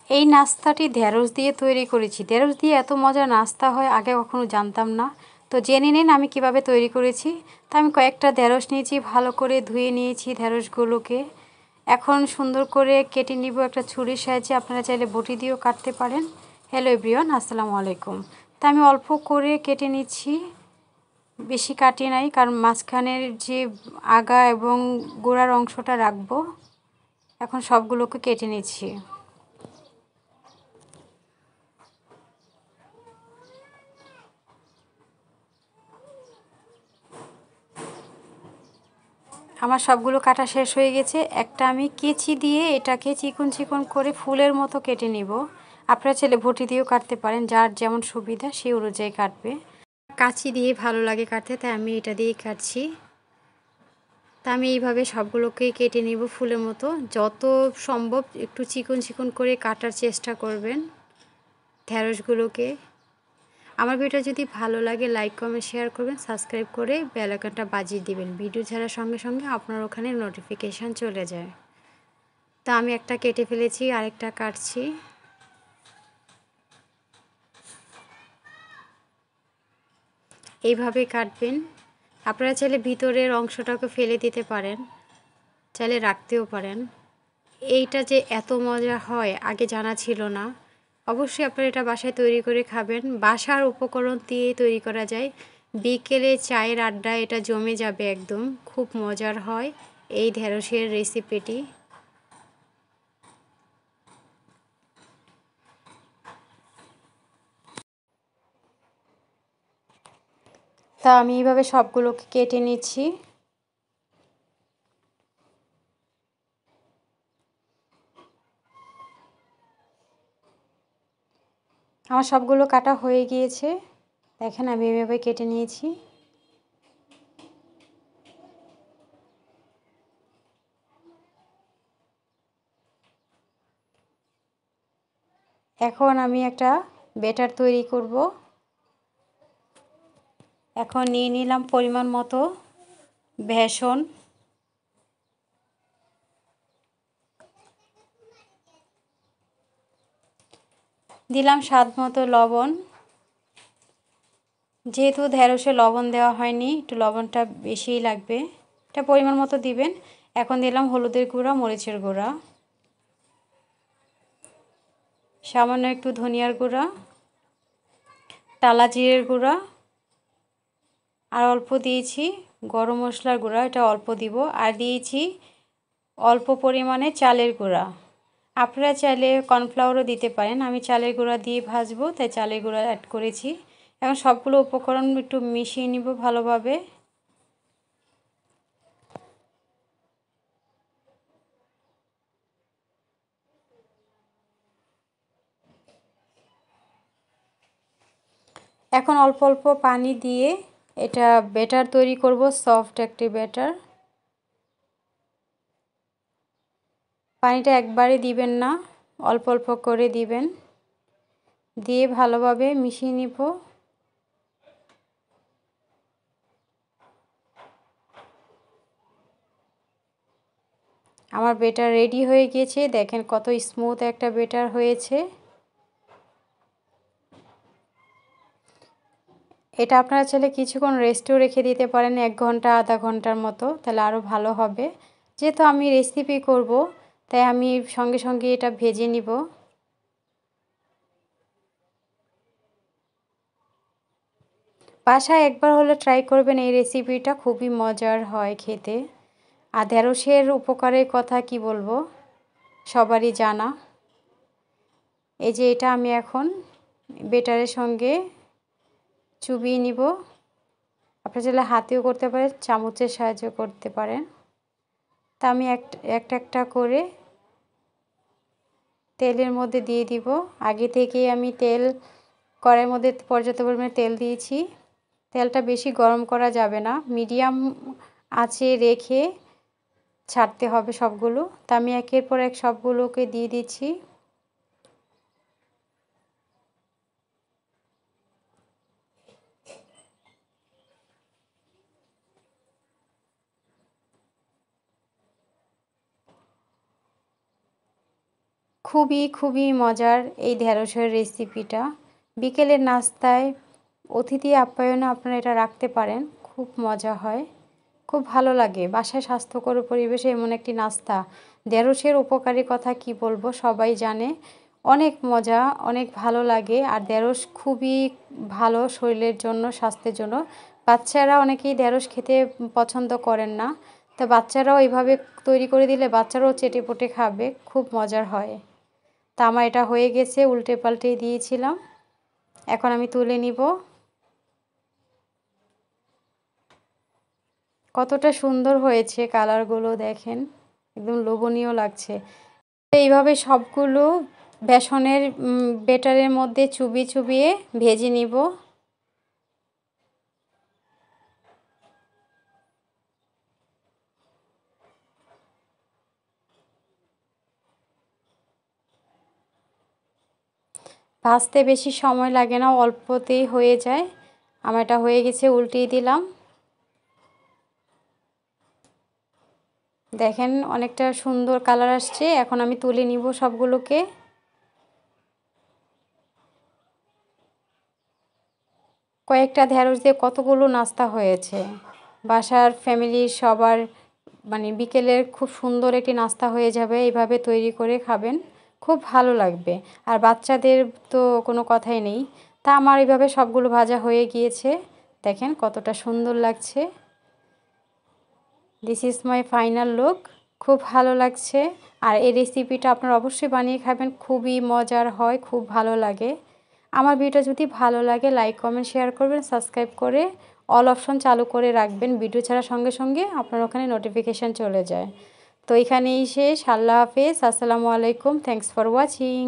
এই নাস্তাটি ঢেঁড়স দিয়ে তৈরি করেছি। ঢেঁড়স দিয়ে এত মজার নাস্তা হয় আগে কখনো জানতাম না। তো জেনে নিন আমি কিভাবে তৈরি করেছি। তো আমি কয়েকটা ঢেঁড়স নিয়েছি, ভালো করে ধুয়ে নিয়েছি ঢেঁড়সগুলোকে। এখন সুন্দর করে কেটে নিব একটা ছুরির সাহায্যে, আপনারা চাইলে বটি দিয়েও কাটতে পারেন। হ্যালো এভরিওয়ান, আসসালামু আলাইকুম। তো আমি অল্প করে কেটে নিচ্ছি, বেশি কাটি নাই, কারণ মাঝখানের যে আগা এবং গোড়ার অংশটা রাখবো। এখন সবগুলোকে কেটে নিচ্ছি। আমার সবগুলো কাটা শেষ হয়ে গেছে। একটা আমি কেচি দিয়ে এটাকে চিকন চিকন করে ফুলের মতো কেটে নিব। আপনারা চাইলে বটি দিয়েও কাটতে পারেন, যার যেমন সুবিধা সেই অনুযায়ী কাটবে। কাঁচি দিয়ে ভালো লাগে কাটতে, তাই আমি এটা দিয়েই কাটছি। তা আমি এইভাবে সবগুলোকেই কেটে নিব ফুলের মতো। যত সম্ভব একটু চিকন চিকন করে কাটার চেষ্টা করবেন ঢেঁড়সগুলোকে। আমার ভিডিও যদি ভালো লাগে লাইক কমেন্ট শেয়ার করবেন, সাবস্ক্রাইব করে বেল আইকনটা বাজিয়ে দিবেন। ভিডিও ছাড়ার সঙ্গে সঙ্গে আপনার ওখানে নোটিফিকেশান চলে যায়। তা আমি একটা কেটে ফেলেছি, আরেকটা কাটছি। এইভাবে কাটবেন। আপনারা চাইলে ভিতরের অংশটাকে ফেলে দিতে পারেন, চাইলে রাখতেও পারেন। এইটা যে এত মজা হয় আগে জানা ছিল না। অবশ্যই আপনারা এটা বাসায় তৈরি করে খাবেন। বাসার উপকরণ দিয়ে তৈরি করা যায়। বিকেলে চায়ের আড্ডায় এটা জমে যাবে একদম, খুব মজার হয় এই ঢেঁড়সের রেসিপিটি। তা আমি এইভাবে সবগুলোকে কেটে নিচ্ছি। আমার সবগুলো কাটা হয়ে গিয়েছে, দেখেন আমি এভাবে কেটে নিয়েছি। এখন আমি একটা ব্যাটার তৈরি করব। এখন নিয়ে নিলাম পরিমাণ মতো বেসন, দিলাম স্বাদ মতো লবণ। যেহেতু ঢেঁড়সে লবণ দেওয়া হয়নি, একটু লবণটা বেশিই লাগবে, এটা পরিমাণ মতো দিবেন। এখন দিলাম হলুদের গুঁড়া, মরিচের গুঁড়া, সামান্য একটু ধনিয়ার গুঁড়া, টালা জিরের গুঁড়া, আর অল্প দিয়েছি গরম মশলার গুঁড়া, এটা অল্প দিব। আর দিয়েছি অল্প পরিমাণে চালের গুঁড়া। আপনারা চাইলে কর্নফ্লাওয়ারও দিতে পারেন, আমি চালের গুঁড়া দিয়ে ভাজবো তাই চালের গুঁড়া অ্যাড করেছি। এখন সবগুলো উপকরণ একটু মিশিয়ে নিব ভালোভাবে। এখন অল্প অল্প পানি দিয়ে এটা ব্যাটার তৈরি করব, সফট একটি ব্যাটার। পানিটা একবারে দিবেন না, অল্প অল্প করে দিবেন, দিয়ে ভালোভাবে মিশিয়ে নিব। আমার ব্যাটার রেডি হয়ে গিয়েছে, দেখেন কত স্মুথ একটা ব্যাটার হয়েছে। এটা আপনারা চাইলে কিছুক্ষণ রেস্টেও রেখে দিতে পারেন, 1 ঘন্টা আধা ঘন্টার মতো, তাহলে আরও ভালো হবে। যেহেতু আমি রেসিপি করব তাই আমি সঙ্গে সঙ্গে এটা ভেজে নিব। বাসায় একবার হলে ট্রাই করবেন, এই রেসিপিটা খুবই মজার হয় খেতে। আর ঢেঁড়সের উপকারের কথা কি বলবো, সবারই জানা। এই যে এটা আমি এখন ব্যাটারের সঙ্গে চুবিয়ে নিব। আপনারা চাইলে হাতেও করতে পারেন, চামচের সাহায্য করতে পারেন। তা আমি একটা একটা করে তেলের মধ্যে দিয়ে দিব। আগে থেকেই আমি তেল কড়াইয়ের মধ্যে পর্যাপ্ত পরিমাণে তেল দিয়েছি। তেলটা বেশি গরম করা যাবে না, মিডিয়াম আঁচে রেখে ছাড়তে হবে সবগুলো। তা আমি একের পর এক সবগুলোকে দিয়ে দিচ্ছি। খুবই খুবই মজার এই ঢেঁড়সের রেসিপিটা। বিকেলের নাস্তায় অতিথি আপ্যায়নে আপনারা এটা রাখতে পারেন, খুব মজা হয়, খুব ভালো লাগে। বাসায় স্বাস্থ্যকর পরিবেশে এমন একটি নাস্তা, ঢেঁড়সের উপকারী কথা কি বলবো, সবাই জানে। অনেক মজা, অনেক ভালো লাগে। আর ঢেঁড়স খুবই ভালো শরীরের জন্য, স্বাস্থ্যের জন্য। বাচ্চারা অনেকেই ঢেঁড়স খেতে পছন্দ করেন না, তো বাচ্চারাও এইভাবে তৈরি করে দিলে বাচ্চারাও চেটেপুটে খাবে, খুব মজার হয়। তা আমার এটা হয়ে গেছে, উল্টে পাল্টে দিয়েছিলাম, এখন আমি তুলে নিব। কতটা সুন্দর হয়েছে কালারগুলো দেখেন, একদম লোভনীয় লাগছে। এইভাবে সবগুলো বেসনের ব্যাটারের মধ্যে চুবিয়ে চুবিয়ে ভেজে নিব। ভাজতে বেশি সময় লাগে না, অল্পতেই হয়ে যায়। আমার এটা হয়ে গেছে, উল্টিয়ে দিলাম। দেখেন অনেকটা সুন্দর কালার আসছে। এখন আমি তুলে নিব সবগুলোকে। কয়েকটা ঢেঁড়স দিয়ে কতগুলো নাস্তা হয়েছে। বাসার ফ্যামিলির সবার মানে বিকেলের খুব সুন্দর একটি নাস্তা হয়ে যাবে, এইভাবে তৈরি করে খাবেন, খুব ভালো লাগবে। আর বাচ্চাদের তো কোনো কথাই নেই। তা আমার এইভাবে সবগুলো ভাজা হয়ে গিয়েছে, দেখেন কতটা সুন্দর লাগছে। This is my final look, খুব ভালো লাগছে। আর এই রেসিপিটা আপনারা অবশ্যই বানিয়ে খাবেন, খুবই মজার হয়, খুব ভালো লাগে। আমার ভিডিও যদি ভালো লাগে লাইক কমেন্ট শেয়ার করবেন, সাবস্ক্রাইব করে অল অপশন চালু করে রাখবেন, ভিডিও ছাড়ার সঙ্গে সঙ্গে আপনার ওখানে নোটিফিকেশান চলে যায়। তো এখানেই শেষ, আল্লাহ হাফেজ, আসসালামু আলাইকুম, থ্যাংকস ফর ওয়াচিং।